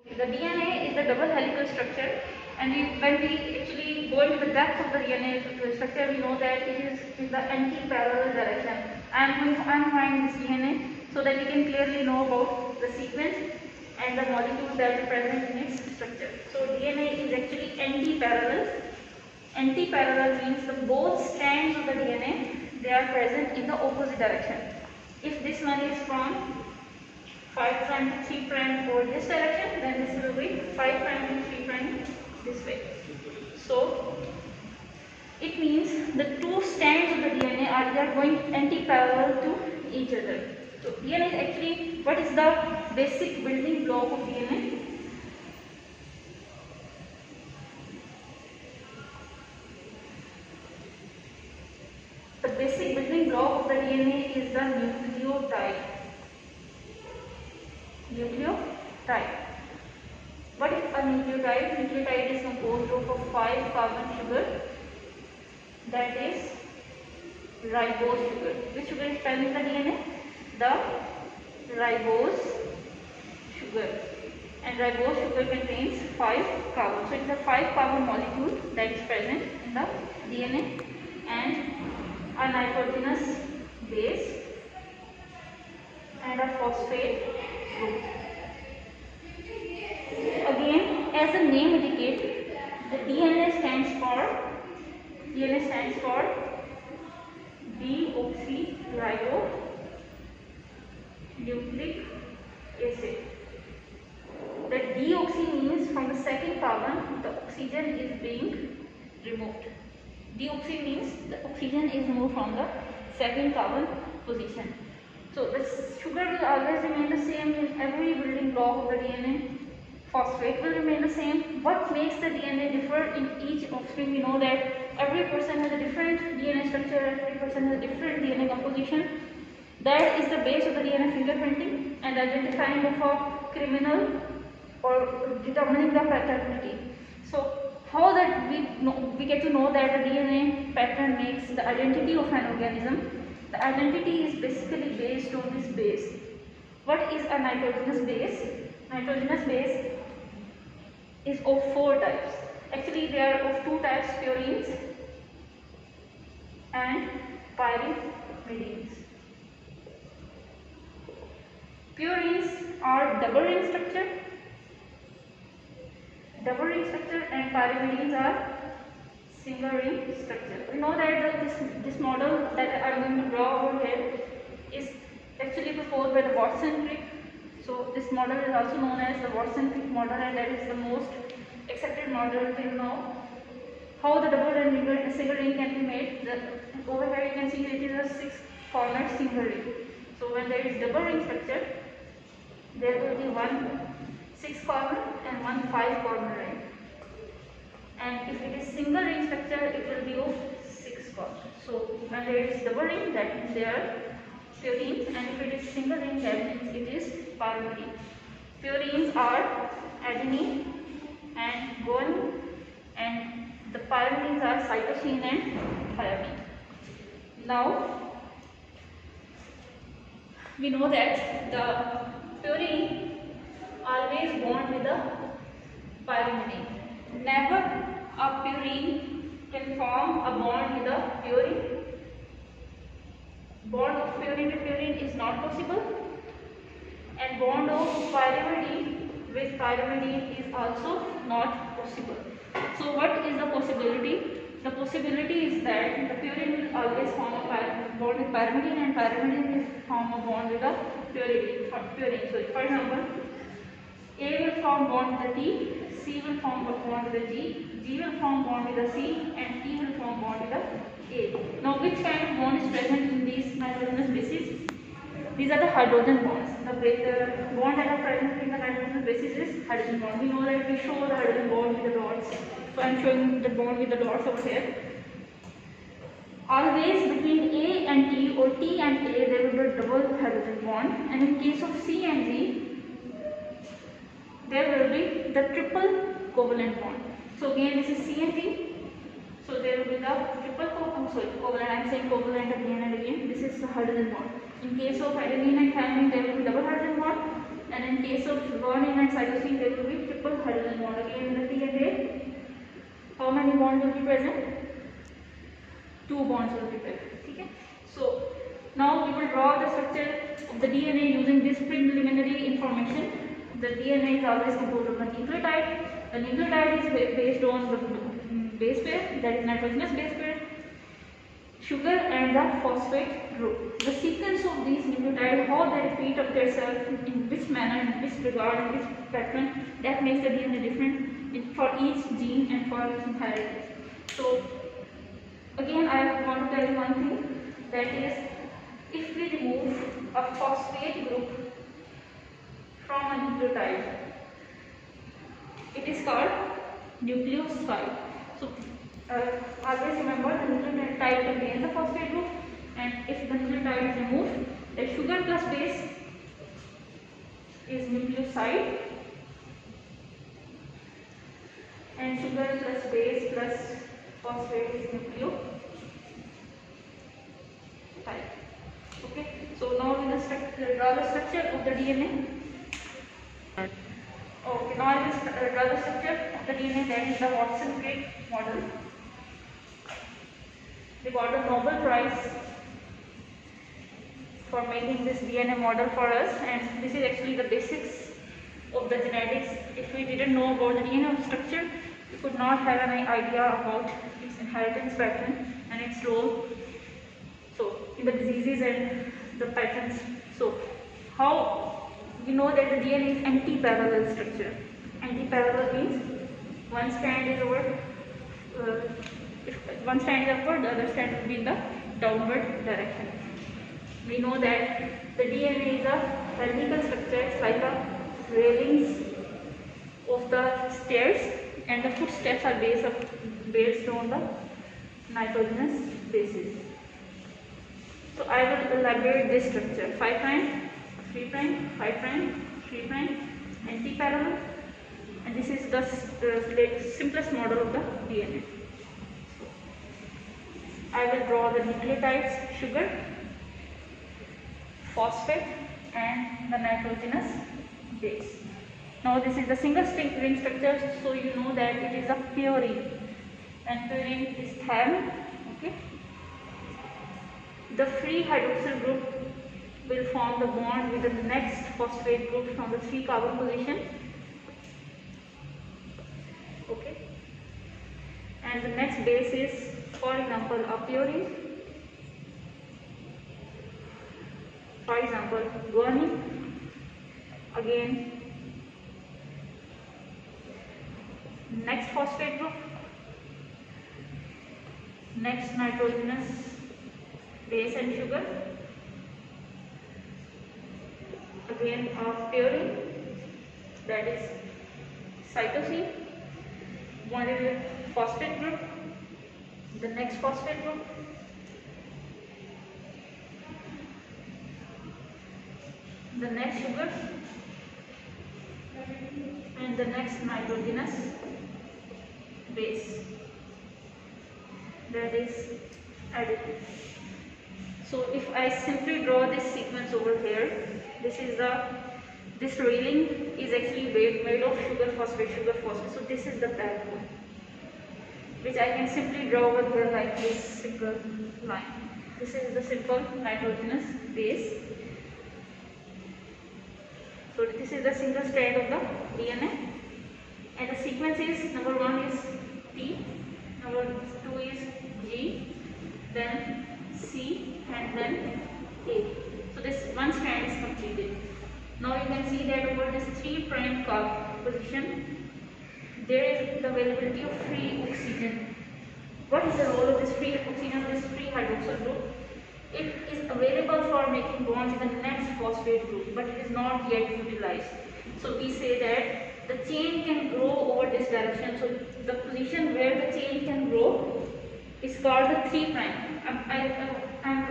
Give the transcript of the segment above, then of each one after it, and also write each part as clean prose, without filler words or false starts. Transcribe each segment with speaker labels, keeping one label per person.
Speaker 1: The DNA is a double helical structure, and when we actually go into the depth of the DNA structure, we know that it is in the anti-parallel direction. I am going to unwind this DNA so that we can clearly know about the sequence and the molecules that are present in its structure. So DNA is actually anti-parallel. Anti-parallel means the both strands of the DNA, they are present in the opposite direction. If this one is from 5' to 3' for this direction, then this will be 5' to 3' this way. So it means the two strands of the DNA are they are going anti-parallel to each other. So DNA is actually, what is the basic building block of DNA? The basic building block of the DNA is the nucleotide. Nucleotide. What is a nucleotide? Nucleotide is composed of a 5-carbon sugar, that is ribose sugar. Which sugar is present in the DNA? The ribose sugar. And ribose sugar contains 5 carbons. So it is a 5-carbon molecule that is present in the DNA, and a nitrogenous base and a phosphate group. Again, as the name indicates, the DNA stands for deoxyribonucleic acid. The deoxy means from the second carbon the oxygen is being removed. Deoxy means the oxygen is removed from the second carbon position. So the sugar will always remain the same in every building block of the DNA. Phosphate will remain the same. What makes the DNA differ in each offspring? We know that every person has a different DNA structure, every person has a different DNA composition. That is the base of the DNA fingerprinting and identifying of a criminal or determining the paternity. So how that we get to know that the DNA pattern makes the identity of an organism. The identity is basically based on this base. What is a nitrogenous base? Nitrogenous base is of 4 types. Actually, they are of 2 types: purines and pyrimidines. Purines are double ring structure. Double ring structure, and pyrimidines are single ring structure. We know that this model that I am going to draw over here is actually proposed by the Watson-Crick. So this model is also known as the Watson-Crick model, and that is the most accepted model till now. How the double and single ring can be made? Over here you can see it is a 6-cornered single ring. So when there is double ring structure, there will be one 6-corner and one 5-corner ring. And if it is single ring structure, it will be of 6 corners. So when there is double ring, that means they are purines, and if it is single ring, that means it is pyrimidine. Purines are adenine and guanine, and the pyrimidines are cytosine and thymine. Now we know that the purine always bond with the pyrimidine. Never a purine can form a bond with a purine. Bond of purine to purine is not possible, and bond of pyrimidine with pyrimidine is also not possible. So what is the possibility? The possibility is that the purine will always form a bond with pyrimidine, and pyrimidine will form a bond with a purine. So for example, A will form bond with the T, C will form bond with the G, G will form bond with the C, and T will form bond with the A. Now which kind of bond is present in these nitrogenous bases? These are the hydrogen bonds. The bond that are present in the nitrogenous bases is hydrogen bond. We know that we show the hydrogen bond with the dots. So I am showing the bond with the dots over here. Always between A and T or T and A there will be a double hydrogen bond, and in case of C and G there will be the triple covalent bond. So again this is C and T. So there will be the covalent. I am saying covalent again and again. This is the hydrogen bond. In case of adenine and thymine there will be double hydrogen bond, and in case of guanine and cytosine there will be many bonds will be present? 2 bonds will be present. Okay? So now we will draw the structure of the DNA using this preliminary information. The DNA is always composed of the nucleotide. The nucleotide is based on the base pair, that is nitrogenous base pair, sugar and the phosphate group. The sequence of these nucleotides, how they repeat of themselves, in which manner, in which regard, in which pattern, that makes the DNA different for each gene and for its inheritance. So again, I want to tell you one thing, that is, if we remove a phosphate group from a nucleotide, it is called nucleoside. So always remember, the nucleotide contains the phosphate group, and if the nucleotide is removed, the sugar plus base is nucleoside, and sugar plus base plus phosphate is nucleotide. Okay, so now we will draw the structure of the DNA. Okay, now I will draw the structure of the DNA, that is the Watson-Crick model. They got a Nobel Prize for making this DNA model for us, and this is actually the basics of the genetics. If we didn't know about the DNA structure, we could not have any idea about its inheritance pattern and its role, so in the diseases and the patterns. So how we know that the DNA is anti-parallel structure. Anti-parallel means one strand is over, if one strand is upward, the other strand will be in the downward direction. We know that the DNA is a helical structure. It's like the railings of the stairs, and the footsteps are based on the nitrogenous bases. So I will elaborate this structure: 5 prime, 3 prime, 5 prime, 3 prime, anti-parallel, and this is the simplest model of the DNA. I will draw the nucleotides: sugar, phosphate, and the nitrogenous base. Now this is the single ring structure, so you know that it is a purine, and purine is thymine. Okay. The free hydroxyl group will form the bond with the next phosphate group from the 3 carbon position. Okay. And the next base is, for example, a purine. For example, guanine. Again, next phosphate group, next nitrogenous base and sugar, again a purine, that is cytosine, one is a phosphate group, the next phosphate group, the next sugar, and the next nitrogenous base, that is additive. So if I simply draw this sequence over here, this railing is actually made of sugar, phosphate. So this is the backbone, which I can simply draw over here like this single line. This is the simple nitrogenous base. So this is the single strand of the DNA, and the sequence is: number 1 is T, number 2 is G, then C, and then A. So this one strand is completed. Now you can see that over this 3 prime carbon position, there is the availability of free oxygen. What is the role of this free oxygen, this free hydroxyl group? It is available for making bonds in the next phosphate group, but it is not yet utilized. So we say that the chain can grow over this direction. So the position where the chain can grow is called the 3 prime. I'm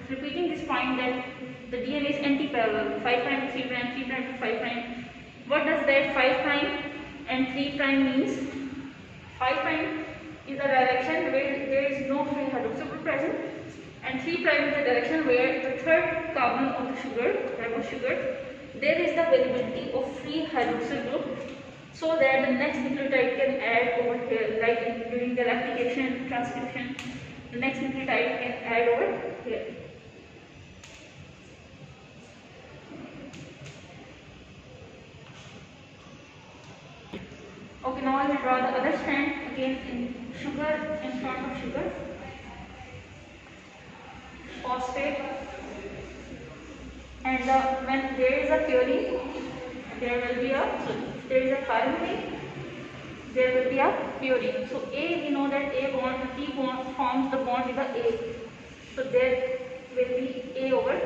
Speaker 1: repeating this point that the DNA is anti-parallel: 5 prime to 3 prime, 3 prime to 5 prime. What does that 5 prime and 3 prime means? 5 prime is the direction where there is no free hydroxyl group present, and 3 prime is the direction where the third carbon of the sugar, ribose sugar, there is the availability of free hydroxyl group. so that the next nucleotide can add over here, like during the replication, transcription, the next nucleotide can add over here. Okay, now I will draw the other strand again in sugar, in front of sugar, phosphate, and when there is a purine, there will be a, so if there is a pyrimidine, there will be a purine. So A, we know that A bond, T bond forms the bond with the A. So there will be A over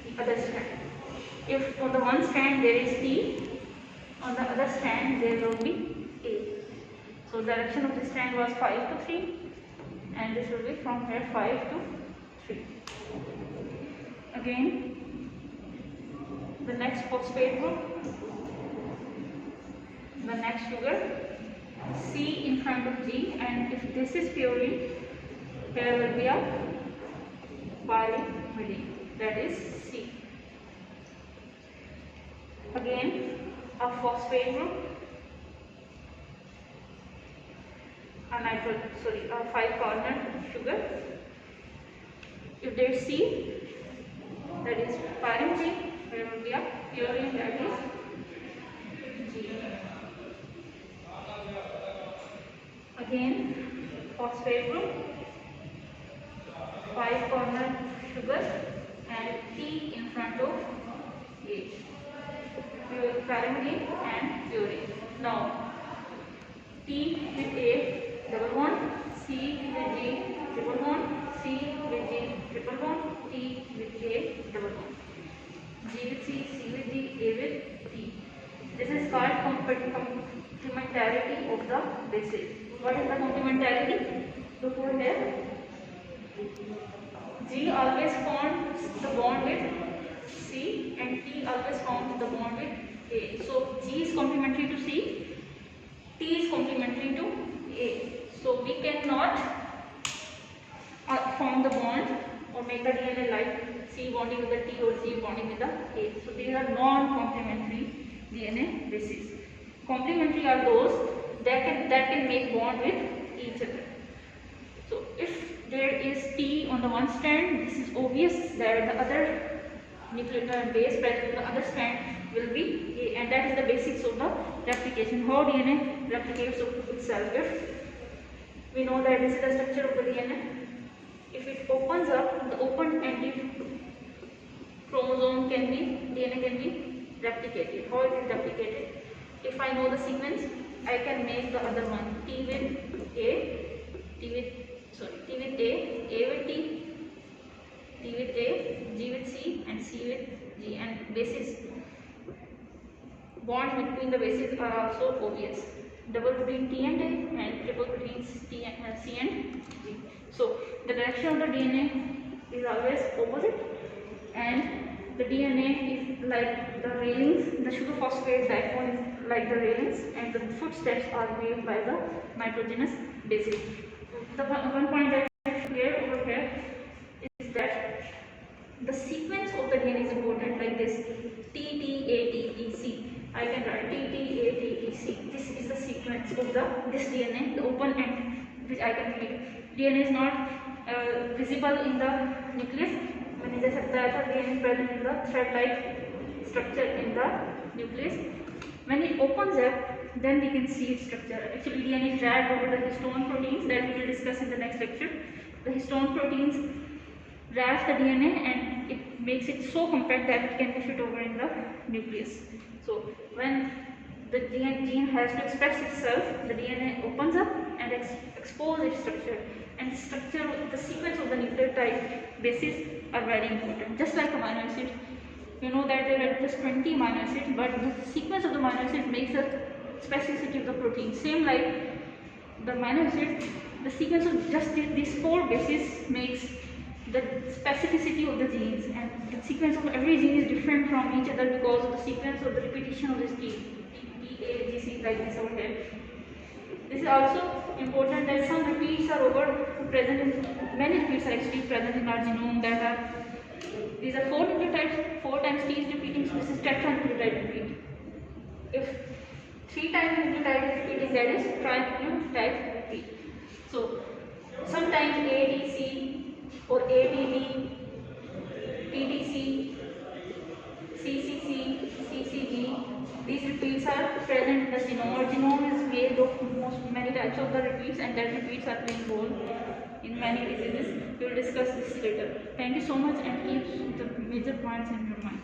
Speaker 1: the other strand. If on the one strand there is T, on the other strand there will be A. So direction of this strand was 5 to 3, and this will be from here 5 to 3. Again, the next phosphate group, the next sugar, C in front of G, and if this is purine, here will be a pyrimidine, that is C. Again, a phosphate group, a 5-carbon sugar. If there is C, that is pyrimidine, there will be a purine, that is G. Again, phosphate group, 5-carbon sugar, and T in front of A. Pyrimidine and purine. Now, T with A, double bond, C with G, triple bond, C with G, triple bond, T with A, double bond. G with C, C with G, A with T. This is called complementarity of the bases. What is the complementarity? Look over here. G always forms the bond with C and T always forms the bond with A. So G is complementary to C, T is complementary to A. So we cannot form the bond or make the DNA like C bonding with the T or C bonding with the A. So these are non-complementary DNA bases. Complementary are those that can make bond with each other. So if there is T on the one strand, this is obvious that the other nucleotide base present in the other strand will be A, and that is the basics of the replication. How DNA replicates of itself. If we know that this is the structure of the DNA, if it opens up, the open-ended chromosome DNA can be replicated. How it is replicated? If I know the sequence, I can make the other one. T with A, T with A with T, T with A, G with C, and C with G. And bases, bonds between the bases are also obvious. Double between T and A and triple between C and G. So the direction of the DNA is always opposite, and the DNA is like the railings, the sugar phosphate backbone is like the railings, and the footsteps are made by the nitrogenous bases. The one point that I should clear over here is that the sequence of the DNA is important, like this: T T A T E C. I can write T T A T E C. This is the sequence of this DNA, the open end, which I can make. DNA is not visible in the nucleus. मैंने जैसे बताया था, DNA is present in the thread-like structure in the nucleus. When it opens up, then we can see its structure. Actually, DNA is wrapped over the histone proteins that we will discuss in the next lecture. The histone proteins wraps the DNA and it makes it so compact that it can be fit over in the nucleus. So when the gene has to express itself, the DNA opens up and exposes its structure. And the sequence of the nucleotide bases are very important. Just like amino acids, you know that there are just 20 amino acids, but the sequence of the amino acids makes the specificity of the protein. Same like the amino acids, the sequence of just these 4 bases makes the specificity of the genes, and the sequence of every gene is different from each other because of the sequence of the repetition of this gene. T, A, G, C, like this over here. This is also important that some repeats are present in, many repeats are actually present in our genome that are, these are 4 nucleotides, 4 times T is repeating, so this is tetranucleotide repeat. If 3 P-type nucleotide repeat is that is trinucleotide repeat. So sometimes ADC or ADD, PDC, CCC, CCG, these repeats are present in the genome. Our genome is made of many types of the repeats, and that repeats are playing role in many diseases. We will discuss this later. Thank you so much, and keep the major points in your mind.